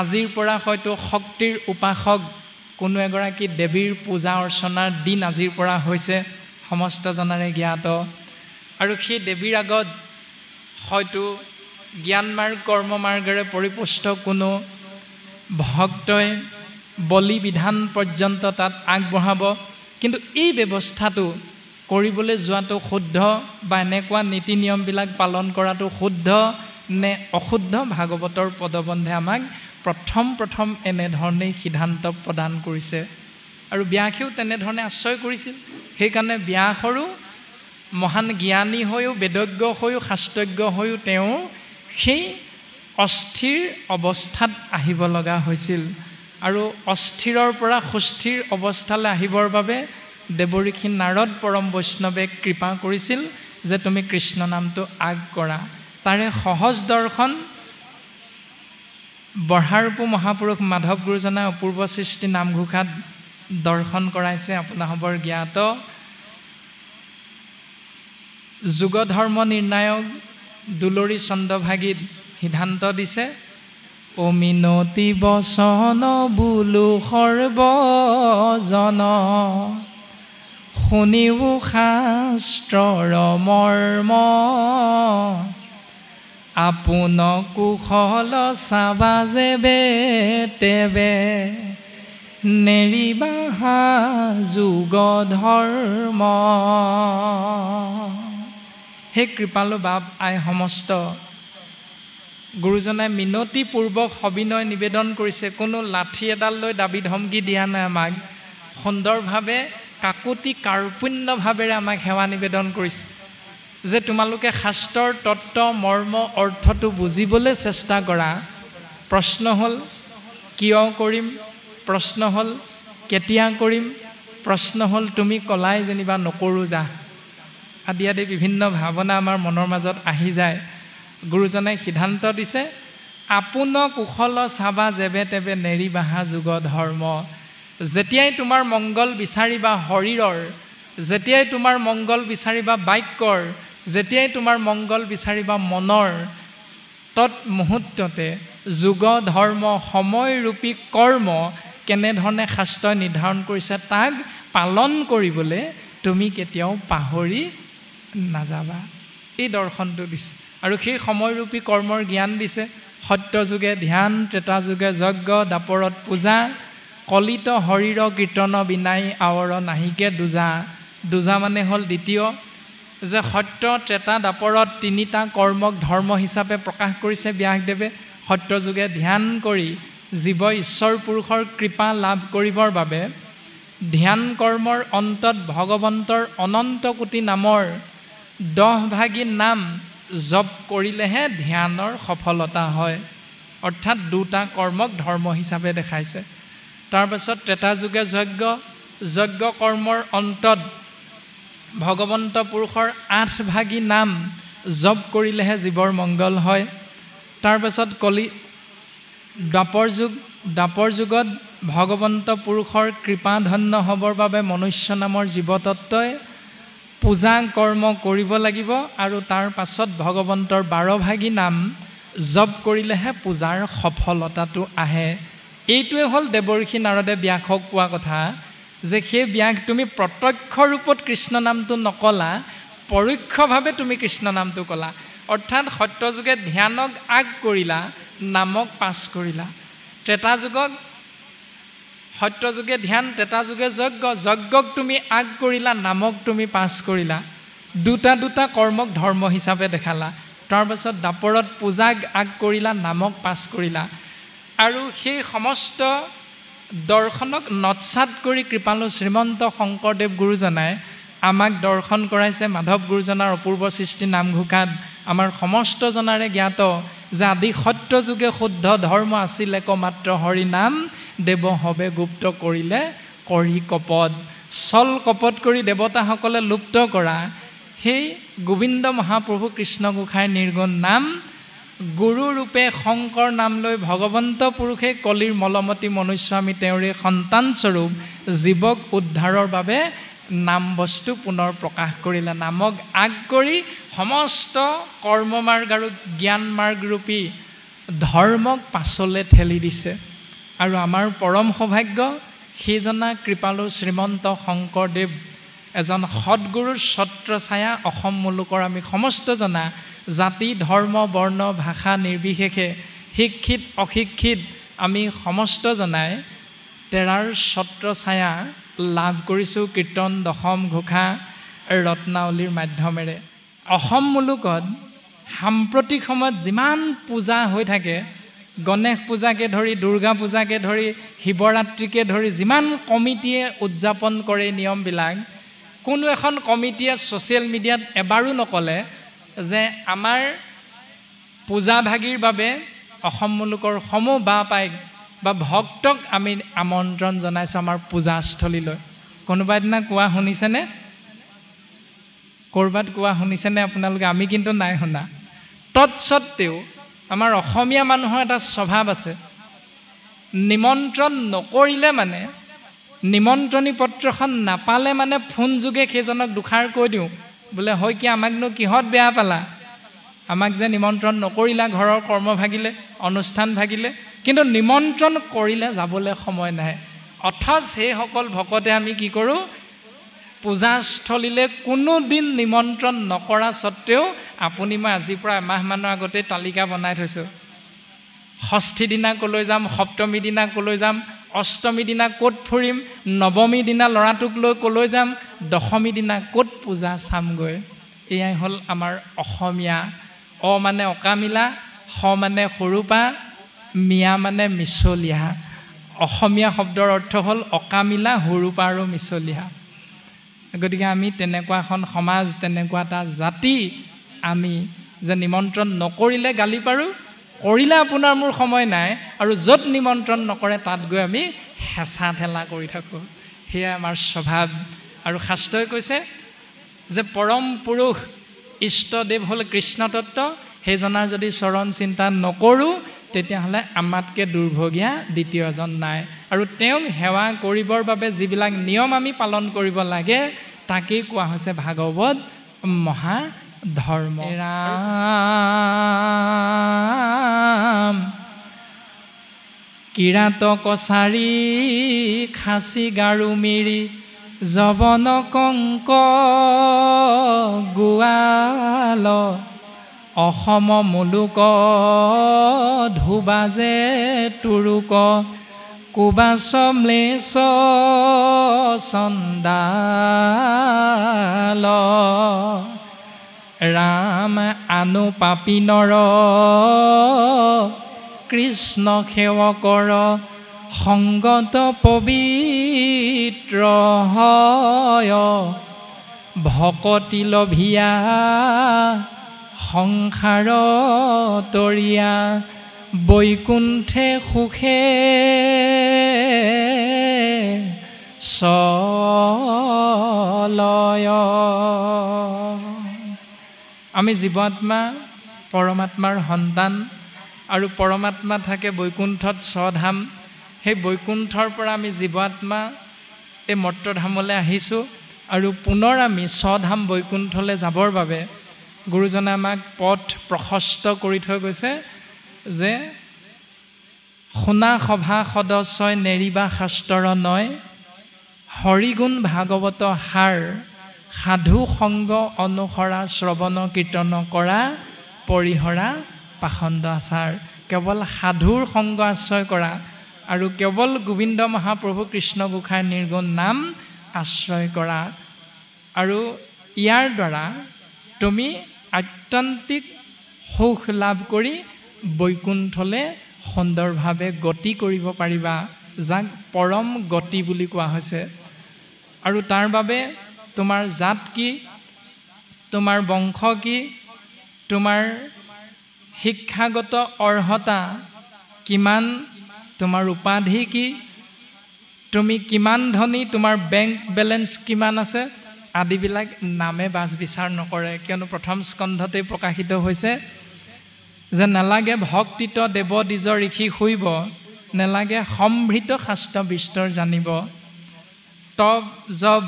আজিৰ পৰা হয়তো শক্তিৰ উপাসক কোনো এগৰাকী দেৱীৰ পূজা অৰ্চনাৰ দিন আজিৰ পৰা হৈছে সমস্ত জনাৰে জ্ঞাত আৰু সেই দেৱীৰ আগত হয়তো জ্ঞান মাৰ্গ কৰ্ম মাৰ্গেৰে পৰিপুষ্ট কোনো ভক্তই বলি বিধান পৰ্যন্ত তাত আগবঢ়াব কিন্তু এই ব্যৱস্থাটো কৰিবলৈ যোৱাটো শুদ্ধ বা এনেকুৱা নীতি নিয়মবিলাক পালন কৰাটো শুদ্ধ নে অশুদ্ধ ভাগৱতৰ পদবন্ধে আমাক প্ৰথম এনেধৰণেই সিদ্ধান্ত প্ৰদান কৰিছে আৰু ব্যাসেও তেনেধৰণে আশ্ৰয় কৰিছিল সেইকাৰণে ব্যাসৰো মহান জ্ঞানী হৈও বেদজ্ঞ হৈও শাস্ত্ৰজ্ঞ হৈও তেওঁ সেই অস্থিৰ অৱস্থাত আহিব লগা হৈছিল আৰু অস্থিৰৰ পৰা সুস্থিৰ অৱস্থালৈ আহিবৰ বাবে দেৱঋষি নাৰদ পৰম বৈষ্ণৱে কৃপা কৰিছিল যে তুমি কৃষ্ণ নামটো আগ কৰা তাৰে সহজ দৰ্শন বঢ়াৰূপু মহাপুৰুষ মাধৱ গুৰুজনাই অপূৰ্ব সৃষ্টি নামঘোষাত দৰ্শন কৰাইছে আপোনাসৱৰ জ্ঞাত যুগ ধৰ্ম নিৰ্ণায়ক দুলৰী চন্দ্ৰভাগীত সিদ্ধান্ত দিছে অমিনতি বচন বোলো সৰ্বজন শুনিও শাস্ত্ৰৰ মৰ্ম আপোন কুশল চাবা যেবে তেবে নেৰিবাহা যুগ ধৰ্ম হে কৃপালু বাপ আই সমস্ত গুৰুজনাই মিনতিপূৰ্বক সবিনয় নিবেদন কৰিছে কোনো লাঠি এডাল লৈ দাবী ধমকি দিয়া নাই আমাক সুন্দৰভাৱে কাকুতি কাৰ্পণ্যভাৱেৰে আমাক সেৱা নিবেদন কৰিছে যে তোমালোকে শাস্ত্ৰৰ তত্ত্ব মৰ্ম অৰ্থটো বুজিবলৈ চেষ্টা কৰা প্ৰশ্ন হ'ল কিয় কৰিম প্ৰশ্ন হ'ল কেতিয়া কৰিম প্ৰশ্ন হ'ল তুমি কলাই যেনিবা নকৰোঁ যা আদি আদি বিভিন্ন ভাৱনা আমাৰ মনৰ মাজত আহি যায় গুৰুজনাই সিদ্ধান্ত দিছে আপোন কুশল চাবা যেবে তেবে নেৰিবাহা যুগ ধৰ্ম যেতিয়াই তোমাৰ মংগল বিচাৰিবা শৰীৰৰ যেতিয়াই তোমাৰ মংগল বিচাৰিবা বাক্যৰ যেতিয়াই তোমাৰ মংগল বিচাৰিবা মনৰ তৎ মুহূৰ্ততে যুগ ধৰ্ম সময়ৰূপী কৰ্ম কেনেধৰণে শাস্ত্ৰই নিৰ্ধাৰণ কৰিছে তাক পালন কৰিবলৈ তুমি কেতিয়াও পাহৰি নাযাবা এই দৰ্শনটো দিছে আৰু সেই সময়ৰূপী কৰ্মৰ জ্ঞান দিছে সত্য যুগে ধ্যান ত্ৰেতা যুগে যজ্ঞ দাপৰত পূজা কলিত শৰীৰ কীৰ্তন বিনাই আৱৰ নাহিকে দুজা মানে হ'ল দ্বিতীয় যে সত্য ত্ৰেতা দাপৰত তিনিটা কৰ্মক ধৰ্ম হিচাপে প্ৰকাশ কৰিছে ব্যাসদেৱে সত্য যুগে ধ্যান কৰি জীৱ ঈশ্বৰ পুৰুষৰ কৃপা লাভ কৰিবৰ বাবে ধ্যান কৰ্মৰ অন্তত ভগৱন্তৰ অনন্ত কোটি নামৰ 10 ভাগী নাম জপ কৰিলেহে ধ্যানৰ সফলতা হয় অৰ্থাৎ দুটা কৰ্মক ধৰ্ম হিচাপে দেখাইছে তাৰপাছত ত্ৰেতা যুগে যজ্ঞ কৰ্মৰ অন্তত ভগৱন্ত পুৰুষৰ 8 ভাগী নাম জপ কৰিলেহে জীৱৰ মংগল হয় তাৰপাছত দ্বাপৰ যুগত ভগৱন্ত পুৰুষৰ কৃপা ধন্য হ'বৰ বাবে মনুষ্য নামৰ জীৱতত্বই পূজা কৰ্ম কৰিব লাগিব আৰু তাৰ পাছত ভগৱন্তৰ 12 ভাগী নাম জপ কৰিলেহে পূজাৰ সফলতাটো আহে এইটোৱে হ'ল দেৱঋষি নাৰদে ব্যাসক কোৱা কথা যে সেই ব্যাস তুমি প্ৰত্যক্ষ ৰূপত কৃষ্ণ নামটো নকলা পৰোক্ষভাৱে তুমি কৃষ্ণ নামটো কলা অৰ্থাৎ সত্য যুগে ধ্যানক আগ কৰিলা নামক পাছ কৰিলা ত্ৰেতা যুগক সত্য যুগে ধ্যান ত্ৰেতা যুগে যজ্ঞক তুমি আগ কৰিলা নামক তুমি পাছ কৰিলা দুটা কৰ্মক ধৰ্ম হিচাপে দেখালা তাৰপাছত দাপৰত পূজাক আগ কৰিলা নামক পাছ কৰিলা আৰু সেই সমস্ত দৰ্শনক নৎসাত কৰি কৃপালু শ্ৰীমন্ত শংকৰদেৱ গুৰুজনাই আমাক দৰ্শন কৰাইছে মাধৱ গুৰুজনাৰ অপূৰ্ব সৃষ্টি নামঘোষাত আমাৰ সমস্ত জনাৰে জ্ঞাত যে আদি সত্য যুগে শুদ্ধ ধৰ্ম আছিল একমাত্ৰ হৰি নাম দেৱ হবে গুপ্ত কৰিলে কৰি কপদ চল কপট কৰি দেৱতাসকলে লুপ্ত কৰা সেই গোবিন্দ মহাপ্ৰভু কৃষ্ণ গোসাঁইৰ নিৰ্গুণ নাম গুৰু ৰূপে শংকৰ নাম লৈ ভগৱন্ত পুৰুষে কলিৰ মলমতি মনুষ্য আমি তেওঁৰে সন্তান স্বৰূপ জীৱক উদ্ধাৰৰ বাবে নাম বস্তু পুনৰ প্ৰকাশ কৰিলে নামক আগ কৰি সমস্ত কৰ্ম মাৰ্গ আৰু জ্ঞান মাৰ্গ ৰূপী ধৰ্মক পাছলৈ ঠেলি দিছে। আৰু আমাৰ পৰম সৌভাগ্য সেইজনা কৃপালু শ্ৰীমন্ত শংকৰদেৱ এজন সৎগুৰুৰ ছত্ৰছায়া অসম মুলুকৰ আমি সমস্ত জনা জাতি ধৰ্ম বৰ্ণ ভাষা নিৰ্বিশেষে শিক্ষিত অশিক্ষিত আমি সমস্ত জনাই তেৰাৰ ছত্ৰছায়া লাভ কৰিছোঁ কীৰ্তন দশম ঘোষা ৰত্নাৱলীৰ মাধ্যমেৰে। অসম মুলুকত সাম্প্ৰতিক সময়ত যিমান পূজা হৈ থাকে, গণেশ পূজাকে ধৰি দুৰ্গা পূজাকে ধৰি শিৱৰাত্ৰিকে ধৰি যিমান কমিটিয়ে উদযাপন কৰে নিয়মবিলাক, কোনো এখন কমিটিয়ে ছ'চিয়েল মিডিয়াত এবাৰো নক'লে যে আমাৰ পূজাভাগীৰ বাবে অসম মুলুকৰ সমূহ বাপাইক বা ভক্তক আমি আমন্ত্ৰণ জনাইছোঁ আমাৰ পূজাস্থলীলৈ। কোনোবা এদিনা কোৱা শুনিছেনে? ক'ৰবাত কোৱা শুনিছেনে আপোনালোকে? আমি কিন্তু নাই শুনা। তৎসত্ত্বেও আমাৰ অসমীয়া মানুহৰ এটা স্বভাৱ আছে, নিমন্ত্ৰণ নকৰিলে মানে নিমন্ত্ৰণী পত্ৰখন নাপালে মানে ফোন যোগে সেইজনক দুষাৰ কৈ দিওঁ, বোলে হয় কি আমাকনো কিহত বেয়া পালা, আমাক যে নিমন্ত্ৰণ নকৰিলা ঘৰৰ কৰ্ম ভাগিলে অনুষ্ঠান ভাগিলে, কিন্তু নিমন্ত্ৰণ কৰিলে যাবলৈ সময় নাই। অথচ সেইসকল ভকতে আমি কি কৰোঁ, পূজাস্থলীলৈ কোনো দিন নিমন্ত্ৰণ নকৰা স্বত্তেও আপুনি মই আজিৰ পৰা এমাহমানৰ আগতে তালিকা বনাই থৈছোঁ, ষষ্ঠী দিনা ক'লৈ যাম, সপ্তমী দিনা ক'লৈ যাম, অষ্টমী দিনা ক'ত ফুৰিম, নৱমী দিনা ল'ৰাটোক লৈ ক'লৈ যাম, দশমী দিনা ক'ত পূজা চামগৈ। এয়াই হ'ল আমাৰ অসমীয়া। অ মানে অকামিলা, স মানে সৰুপা, মিয়া মানে মিছলীয়া। অসমীয়া শব্দৰ অৰ্থ হ'ল অকামিলা, সৰুপা আৰু মিছলীয়া। গতিকে আমি তেনেকুৱা এখন সমাজ, তেনেকুৱা এটা জাতি, আমি যে নিমন্ত্ৰণ নকৰিলে গালি পাৰোঁ, কৰিলে আপোনাৰ মোৰ সময় নাই, আৰু য'ত নিমন্ত্ৰণ নকৰে তাত গৈ আমি হেঁচা ঠেলা কৰি থাকোঁ। সেয়াই আমাৰ স্বভাৱ। আৰু শাস্ত্ৰই কৈছে যে পৰম পুৰুষ ইষ্টদেৱ হ'ল কৃষ্ণ তত্ত্ব, সেইজনাৰ যদি চৰণ চিন্তা নকৰোঁ তেতিয়াহ'লে আমাতকৈ দুৰ্ভগীয়া দ্বিতীয় এজন নাই। আৰু তেওঁক সেৱা কৰিবৰ বাবে যিবিলাক নিয়ম আমি পালন কৰিব লাগে তাকেই কোৱা হৈছে ভাগৱত মহাধৰ্ম। ৰাম কিৰাত কছাৰী খাচী গাৰু মিৰি যৱন কংক গোৱাল অসম মুলুক ধুবাজে তুৰুক কুবাচ ম্লেচ চণ্ডাল ৰাম আনু পাপী নৰ কৃষ্ণ সেৱকৰ সংগত পবিত্ৰ হয় ভকতি লভিয়া সংসাৰ তৰিয়া বৈকুণ্ঠে সুখে চলয়। আমি জীৱাত্মা পৰমাত্মাৰ সন্তান, আৰু পৰমাত্মা থাকে বৈকুণ্ঠত স্বধাম। সেই বৈকুণ্ঠৰ পৰা আমি জীৱাত্মা এই মৰ্তধামলৈ আহিছোঁ, আৰু পুনৰ আমি স্বধাম বৈকুণ্ঠলৈ যাবৰ বাবে গুৰুজনে আমাক পথ প্ৰশস্ত কৰি থৈ গৈছে যে শুনা সভা সদস্যই নেৰিবা শাস্ত্ৰৰ নয়, হৰিগুণ ভাগৱত সাৰ সাধু সংগ অনুসৰা শ্ৰৱণ কীৰ্তন কৰা পৰিহৰা পাখণ্ড আচাৰ। কেৱল সাধুৰ সংগ আশ্ৰয় কৰা আৰু কেৱল গোবিন্দ মহাপ্ৰভু কৃষ্ণ গোসাঁইৰ নিৰ্গুণ নাম আশ্ৰয় কৰা, আৰু ইয়াৰ দ্বাৰা তুমি আত্যন্তিক সুখ লাভ কৰি বৈকুণ্ঠলৈ সুন্দৰভাৱে গতি কৰিব পাৰিবা, যাক পৰম গতি বুলি কোৱা হৈছে। আৰু তাৰ বাবে তোমাৰ জাত কি, তোমাৰ বংশ কি, তোমাৰ শিক্ষাগত অৰ্হতা কিমান, তোমাৰ উপাধি কি, তুমি কিমান ধনী, তোমাৰ বেংক বেলেঞ্চ কিমান আছে আদিবিলাক নামে বাছ বিচাৰ নকৰে। কিয়নো প্ৰথম স্কন্ধতে প্ৰকাশিত হৈছে যে নালাগে ভক্তিত দেৱ দ্বিজ ঋষি শুইব, নালাগে সম্ভৃত শাস্ত্ৰ বিস্তৰ জানিব, তপ জপ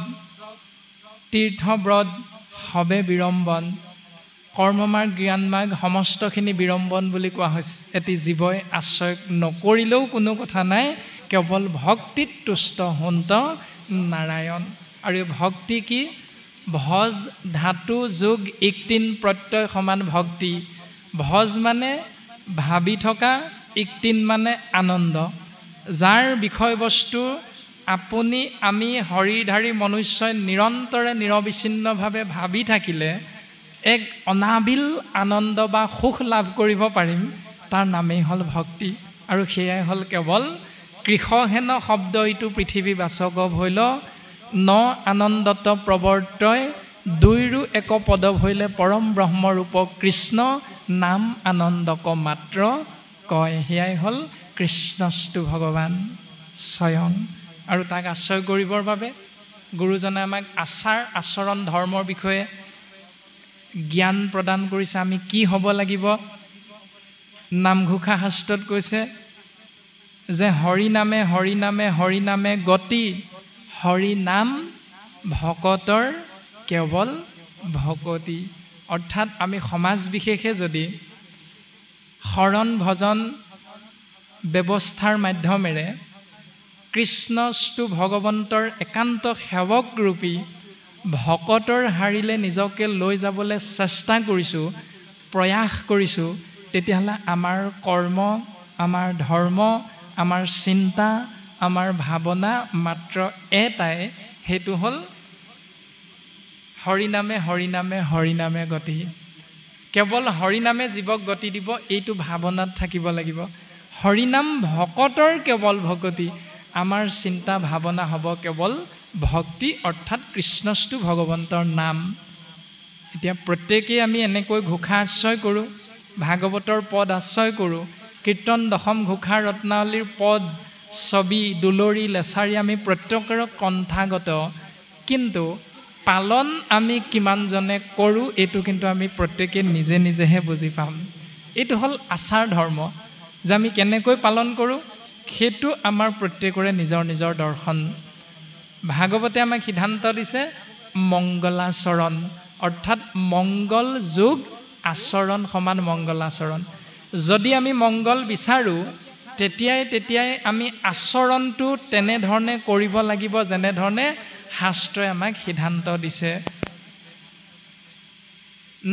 তীৰ্থব্ৰত হবে বিড়ম্বন, কৰ্মমাৰ্গ জ্ঞানমাৰ্গ সমস্তখিনি বিড়ম্বন বুলি কোৱা হৈছে এটি জীৱই আশ্ৰয় নকৰিলেও কোনো কথা নাই কেৱল ভক্তিত তুষ্ট হন্ত নাৰায়ণ আৰু ভক্তি কি ভজ ধাতু যোগ ইক্তিন প্ৰত্যয় সমান ভক্তি ভজ মানে ভাবি থকা ইক্তিন মানে আনন্দ যাৰ বিষয়বস্তু আপুনি আমি হৰিধাৰী মনুষ্যই নিৰন্তৰে নিৰবিচ্ছিন্নভাৱে ভাবি থাকিলে এক অনাবিল আনন্দ বা সুখ লাভ কৰিব পাৰিম তাৰ নামেই হ'ল ভক্তি আৰু সেয়াই হ'ল কেৱল কৃষহেন শব্দ ইটো পৃথিৱী বাচক ভৈল ন আনন্দত প্ৰৱৰ্তয় দুইৰো এক পদ ভৈলে পৰম ব্ৰহ্মৰূপ কৃষ্ণ নাম আনন্দক মাত্ৰ কয় সেয়াই হ'ল কৃষ্ণস্তু ভগৱান স্বয়ং আৰু তাক আশ্ৰয় কৰিবৰ বাবে গুৰুজনে আমাক আচাৰ আচৰণ ধৰ্মৰ বিষয়ে জ্ঞান প্ৰদান কৰিছে আমি কি হ'ব লাগিব নামঘোষা শাস্ত্ৰত কৈছে যে হৰি নামে হৰি নামে হৰি নামে গতি হৰি নাম ভকতৰ কেৱল ভকতি অৰ্থাৎ আমি সমাজ বিশেষে যদি শৰণ ভজন ব্যৱস্থাৰ মাধ্যমেৰে কৃষ্ণস্তু ভগৱন্তৰ একান্ত সেৱক ৰূপী ভকতৰ হাৰিলে নিজকে লৈ যাবলৈ চেষ্টা কৰিছোঁ প্ৰয়াস কৰিছোঁ তেতিয়াহ'লে আমাৰ কৰ্ম আমাৰ ধৰ্ম আমাৰ চিন্তা আমাৰ ভাৱনা মাত্ৰ এটাই সেইটো হ'ল হৰিনামে হৰিনামে হৰিনামে গতি কেৱল হৰিনামে জীৱক গতি দিব এইটো ভাৱনাত থাকিব লাগিব হৰিনাম ভকতৰ কেৱল ভকতি আমাৰ চিন্তা ভাৱনা হ'ব কেৱল ভক্তি অৰ্থাৎ কৃষ্ণস্তু ভগৱন্তৰ নাম এতিয়া প্ৰত্যেকেই আমি এনেকৈ ঘোষা আশ্ৰয় কৰোঁ ভাগৱতৰ পদ আশ্ৰয় কৰোঁ কীৰ্তন দশম ঘোষা ৰত্নাৱলীৰ পদ ছবি দুলৰি লেছাৰী আমি প্ৰত্যেকৰে কণ্ঠাগত কিন্তু পালন আমি কিমানজনে কৰোঁ এইটো কিন্তু আমি প্ৰত্যেকে নিজে নিজেহে বুজি পাম এইটো হ'ল আচাৰ ধৰ্ম যে আমি কেনেকৈ পালন কৰোঁ সেইটো আমাৰ প্ৰত্যেকৰে নিজৰ নিজৰ দৰ্শন ভাগৱতে আমাক সিদ্ধান্ত দিছে মংগলাচৰণ অৰ্থাৎ মংগল যোগ আচৰণ সমান মংগলাচৰণ যদি আমি মংগল বিচাৰোঁ তেতিয়াই আমি আচৰণটো তেনেধৰণে কৰিব লাগিব যেনেধৰণে শাস্ত্ৰই আমাক সিদ্ধান্ত দিছে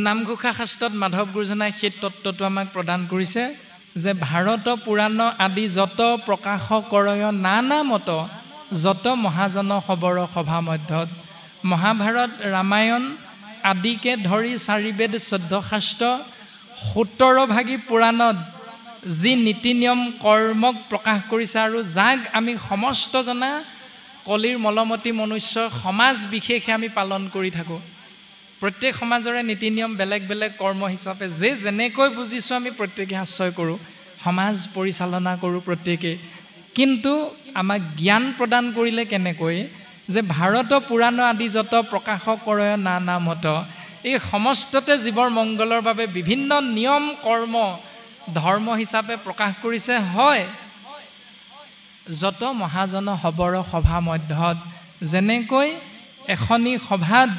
নামঘোষা শাস্ত্ৰত মাধৱ গুৰুজনাই সেই তত্ত্বটো আমাক প্ৰদান কৰিছে যে ভাৰত পুৰাণ আদি যত প্ৰকাশ কৰয় নানা মত যত মহাজন খবৰ সভা মধ্যত মহাভাৰত ৰামায়ণ আদিকে ধৰি 4 বেদ 14 শাস্ত্ৰ 17 ভাগী পুৰাণত যি নীতি নিয়ম কৰ্মক প্ৰকাশ কৰিছে আৰু যাক আমি সমস্ত জনা কলিৰ মলমতি মনুষ্য সমাজ বিশেষে আমি পালন কৰি থাকোঁ প্ৰত্যেক সমাজৰে নীতি নিয়ম বেলেগ বেলেগ কৰ্ম হিচাপে যেনেকৈ বুজিছোঁ আমি প্ৰত্যেকে আশ্ৰয় কৰোঁ সমাজ পৰিচালনা কৰোঁ প্ৰত্যেকে কিন্তু আমাক জ্ঞান প্ৰদান কৰিলে কেনেকৈ যে ভাৰত পুৰাণ আদি যত প্ৰকাশ কৰে নানা মত এই সমস্ততে জীৱৰ মংগলৰ বাবে বিভিন্ন নিয়ম কৰ্ম ধৰ্ম হিচাপে প্ৰকাশ কৰিছে হয় যত মহাজন হবৰ সভা মধ্যত যেনেকৈ এখনি সভাত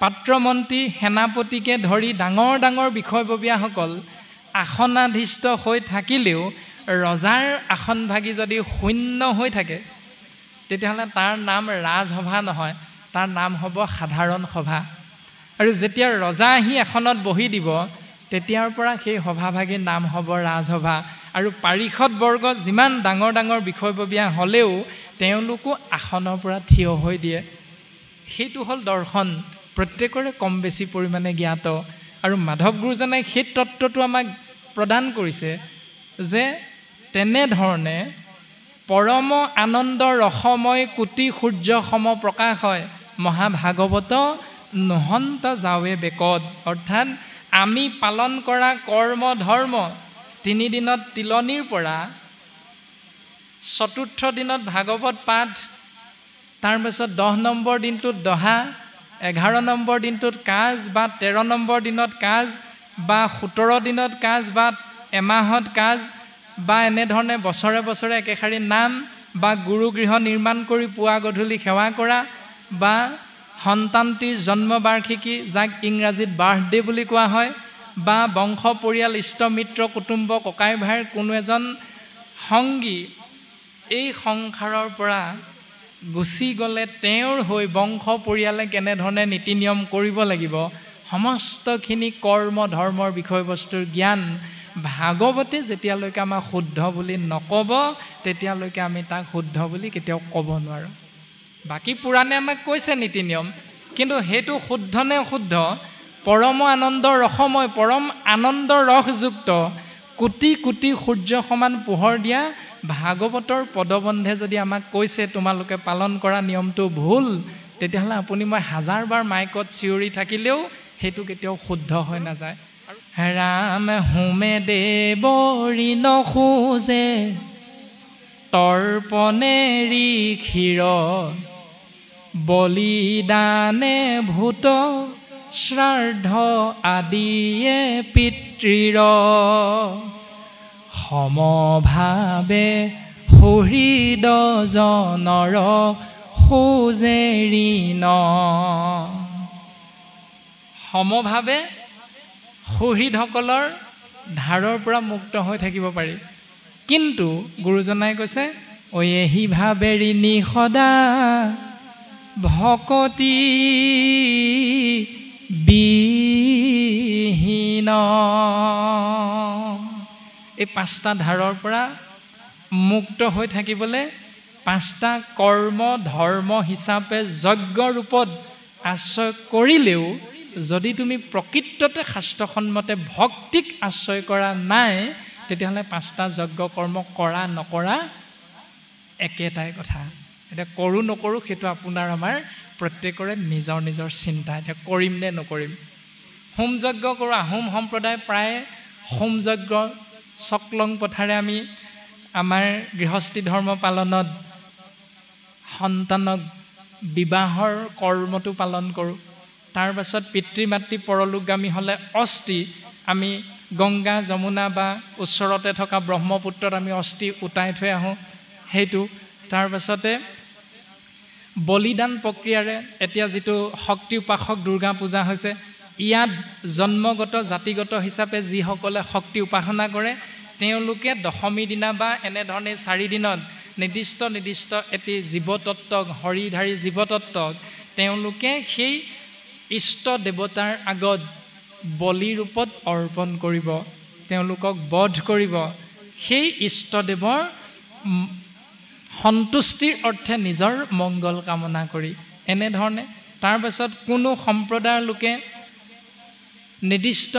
পাত্ৰমন্ত্ৰী সেনাপতিকে ধৰি ডাঙৰ ডাঙৰ বিষয়ববীয়াসকল আসনাধীষ্ঠ হৈ থাকিলেও ৰজাৰ আসনভাগী যদি শূন্য হৈ থাকে তেতিয়াহ'লে তাৰ নাম ৰাজসভা নহয় তাৰ নাম হ'ব সাধাৰণ সভা আৰু যেতিয়া ৰজা আহি এখনত বহি দিব তেতিয়াৰ পৰা সেই সভাভাগীৰ নাম হ'ব ৰাজসভা আৰু পাৰিষদ বৰ্গ যিমান ডাঙৰ ডাঙৰ বিষয়ববীয়া হ'লেও তেওঁলোকো আসনৰ পৰা থিয় হৈ দিয়ে সেইটো হ'ল দৰ্শন প্ৰত্যেকৰে কম বেছি পৰিমাণে জ্ঞাত আৰু মাধৱ গুৰুজনাই সেই তত্ত্বটো আমাক প্ৰদান কৰিছে যে তেনেধৰণে পৰম আনন্দ ৰসময় কোটি সূৰ্য সম প্ৰকাশ হয় মহাভাগৱত নহন্ত যাৱে বেকত অৰ্থাৎ আমি পালন কৰা কৰ্ম ধৰ্ম 3 দিনত তিলনিৰ পৰা 4ৰ্থ দিনত ভাগৱত পাঠ তাৰপিছত 10 নম্বৰ দিনটোত দহা 11 নম্বৰ দিনটোত কাজ বা 13 নম্বৰ দিনত কাজ বা 17 দিনত কাজ বা এমাহত কাজ বা এনেধৰণে বছৰে বছৰে একেশাৰী নাম বা গুৰুগৃহ নিৰ্মাণ কৰি পুৱা গধূলি সেৱা কৰা বা সন্তানটিৰ জন্মবাৰ্ষিকী যাক ইংৰাজীত বাৰ্থডে বুলি কোৱা হয়, বা বংশ পৰিয়াল ইষ্ট মিত্ৰ কুটুম্ব ককাই ভাইৰ কোনো এজন সংগী এই সংসাৰৰ পৰা গুচি গ'লে তেওঁৰ হৈ বংশ পৰিয়ালে কেনেধৰণে নীতি নিয়ম কৰিব লাগিব, সমস্তখিনি কৰ্ম ধৰ্মৰ বিষয়বস্তুৰ জ্ঞান ভাগৱতে যেতিয়ালৈকে আমাক শুদ্ধ বুলি নক'ব তেতিয়ালৈকে আমি তাক শুদ্ধ বুলি কেতিয়াও ক'ব নোৱাৰোঁ। বাকী পুৰাণে আমাক কৈছে নীতি নিয়ম, কিন্তু সেইটো শুদ্ধ নে অশুদ্ধ, পৰম আনন্দৰ ৰসময়, পৰম আনন্দ ৰসযুক্ত কোটি কোটি সূৰ্য সমান পোহৰ দিয়া ভাগৱতৰ পদবন্ধে যদি আমাক কৈছে তোমালোকে পালন কৰা নিয়মটো ভুল, তেতিয়াহ'লে আপুনি মই হাজাৰবাৰ মাইকত চিঞৰি থাকিলেও সেইটো কেতিয়াও শুদ্ধ হৈ নাযায়। ৰাম হোমে দেৱৰী নখোজে তৰ্পণেৰি ক্ষীৰ, বলিদানে ভূত শ্ৰাদ্ধ আদিয়ে পিতৃৰ, সমভাৱে সুহৃদ জনৰ খোজে ঋণ। সমভাৱে সুহৃদসকলৰ ধাৰৰ পৰা মুক্ত হৈ থাকিব পাৰি, কিন্তু গুৰুজনাই কৈছে এহি ভাৱে ঋণী সদা ভকতি বিহীন। এই পাঁচটা ধাৰৰ পৰা মুক্ত হৈ থাকিবলৈ পাঁচটা কৰ্ম ধৰ্ম হিচাপে যজ্ঞ ৰূপত আশ্ৰয় কৰিলেও যদি তুমি প্ৰকৃততে শাস্ত্ৰসন্মতে ভক্তিক আশ্ৰয় কৰা নাই, তেতিয়াহ'লে পাঁচটা যজ্ঞ কৰ্ম কৰা নকৰা একেটাই কথা। এতিয়া কৰোঁ নকৰোঁ সেইটো আপোনাৰ আমাৰ প্ৰত্যেকৰে নিজৰ নিজৰ চিন্তা। এতিয়া কৰিম নে নকৰিম। হোম যজ্ঞ কৰোঁ, আহোম সম্প্ৰদায় প্ৰায় হোম যজ্ঞ চকলং পথাৰে আমি আমাৰ গৃহস্থী ধৰ্ম পালনত সন্তানক বিবাহৰ কৰ্মটো পালন কৰোঁ। তাৰ পাছত পিতৃ মাতৃ পৰলোকগামী হ'লে অস্থি আমি গংগা যমুনা বা ওচৰতে থকা ব্ৰহ্মপুত্ৰত আমি অস্থি উটাই থৈ আহোঁ সেইটো। তাৰ পাছতে বলিদান প্ৰক্ৰিয়াৰে এতিয়া যিটো শক্তি উপাসক দুৰ্গা পূজা হৈছে, ইয়াত জন্মগত জাতিগত হিচাপে যিসকলে শক্তি উপাসনা কৰে তেওঁলোকে দশমী দিনা বা এনেধৰণে 4 দিনত নিৰ্দিষ্ট নিৰ্দিষ্ট এটি জীৱতত্ত্বক হৰিধাৰী জীৱতত্ত্বক তেওঁলোকে সেই ইষ্ট দেৱতাৰ আগত বলি ৰূপত অৰ্পণ কৰিব, তেওঁলোকক বধ কৰিব, সেই ইষ্টদেৱৰ সন্তুষ্টিৰ অৰ্থে নিজৰ মংগল কামনা কৰি এনেধৰণে। তাৰ পাছত কোনো সম্প্ৰদায়ৰ লোকে নিৰ্দিষ্ট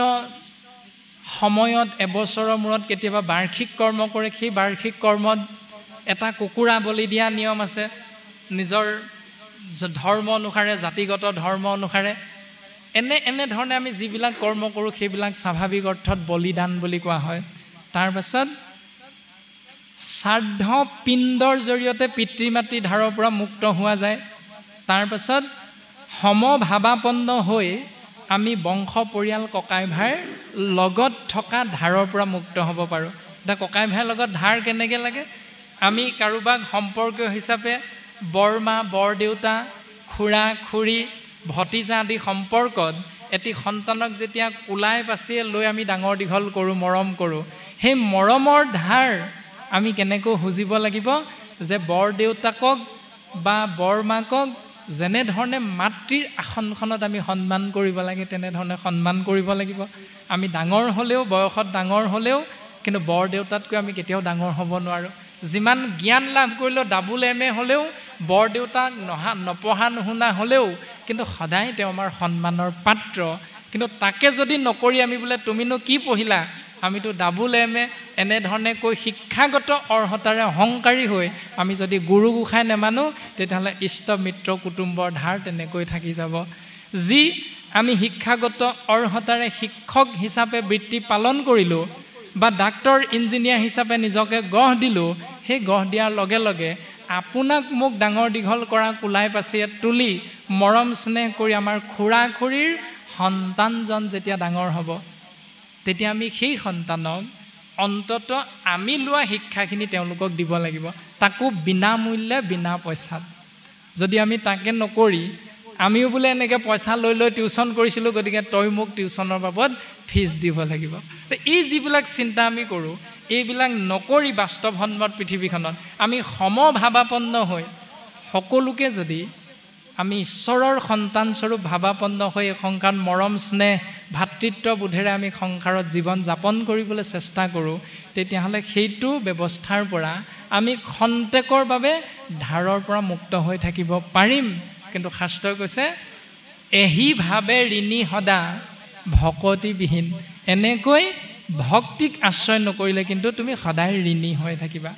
সময়ত এবছৰৰ মূৰত কেতিয়াবা বাৰ্ষিক কৰ্ম কৰে, সেই বাৰ্ষিক কৰ্মত এটা কুকুৰা বলি দিয়া নিয়ম আছে নিজৰ ধৰ্ম অনুসাৰে, জাতিগত ধৰ্ম অনুসাৰে। এনেধৰণে আমি যিবিলাক কৰ্ম কৰোঁ সেইবিলাক স্বাভাৱিক অৰ্থত বলিদান বুলি কোৱা হয়। তাৰ পাছত শ্ৰাদ্ধ পিণ্ডৰ জৰিয়তে পিতৃ মাতৃ ধাৰৰ পৰা মুক্ত হোৱা যায়। তাৰ পাছত সমভাৱাপন্ন হৈ আমি বংশ পৰিয়াল ককাই ভাইৰ লগত থকা ধাৰৰ পৰা মুক্ত হ'ব পাৰোঁ। এতিয়া ককাই ভাইৰ লগত ধাৰ কেনেকৈ লাগে, আমি কাৰোবাক সম্পৰ্কীয় হিচাপে বৰমা বৰদেউতা খুৰা খুৰী ভতিজা আদি সম্পৰ্কত এটি সন্তানক যেতিয়া কোলাই পাচিয়ে লৈ আমি ডাঙৰ দীঘল কৰোঁ, মৰম কৰোঁ, সেই মৰমৰ ধাৰ আমি কেনেকৈ খুজিব লাগিব যে বৰদেউতাকক বা বৰমাকক যেনেধৰণে মাতৃৰ আসনখনত আমি সন্মান কৰিব লাগে তেনেধৰণে সন্মান কৰিব লাগিব। আমি ডাঙৰ হ'লেও, বয়সত ডাঙৰ হ'লেও কিন্তু বৰদেউতাতকৈ আমি কেতিয়াও ডাঙৰ হ'ব নোৱাৰোঁ। যিমান জ্ঞান লাভ কৰিলেও ডাবুল MA হ'লেও বৰদেউতাক নপঢ়া নুশুনা হ'লেও কিন্তু সদায় তেওঁ আমাৰ সন্মানৰ পাত্ৰ। কিন্তু তাকে যদি নকৰি আমি বোলে তুমিনো কি পঢ়িলা, আমিতো ডাবুল MA এনেধৰণে কৈ শিক্ষাগত অৰ্হতাৰে অহংকাৰী হৈ আমি যদি গুৰু গোসাঁই নেমানো তেতিয়াহ'লে ইষ্ট মিত্ৰ কুটুম্বৰ ধাৰ তেনেকৈ থাকি যাব। যি আমি শিক্ষাগত অৰ্হতাৰে শিক্ষক হিচাপে বৃত্তি পালন কৰিলোঁ বা ডাক্তৰ ইঞ্জিনিয়াৰ হিচাপে নিজকে গঢ় দিলোঁ, সেই গঢ় দিয়াৰ লগে লগে আপোনাক মোক ডাঙৰ দীঘল কৰা কোলাই পাচিয়ে তুলি মৰম স্নেহ কৰি আমাৰ খুৰা খুৰীৰ সন্তানজন যেতিয়া ডাঙৰ হ'ব তেতিয়া আমি সেই সন্তানক অন্তত আমি লোৱা শিক্ষাখিনি তেওঁলোকক দিব লাগিব, তাকো বিনামূল্যে বিনা পইচাত। যদি আমি তাকে নকৰি আমিও বোলে এনেকৈ পইচা লৈ লৈ টিউশ্যন কৰিছিলোঁ, গতিকে তই মোক টিউশ্যনৰ বাবদ ফিজ দিব লাগিব। এই যিবিলাক চিন্তা আমি কৰোঁ, এইবিলাক নকৰি বাস্তৱসন্মত পৃথিৱীখনত আমি সমভাৱাপন্ন হৈ সকলোকে যদি আমি ঈশ্বৰৰ সন্তানস্বৰূপ ভাৱাপন্ন হৈ সংসাৰত মৰম স্নেহ ভাতৃত্ববোধেৰে আমি সংসাৰত জীৱন যাপন কৰিবলৈ চেষ্টা কৰোঁ, তেতিয়াহ'লে সেইটো ব্যৱস্থাৰ পৰা আমি খন্তেকৰ বাবে ধাৰৰ পৰা মুক্ত হৈ থাকিব পাৰিম। কিন্তু শাস্ত্ৰই কৈছে এহিভাৱে ঋণী সদা ভকতিবিহীন, এনেকৈ ভক্তিক আশ্ৰয় নকৰিলে কিন্তু তুমি সদায় ঋণী হৈ থাকিবা।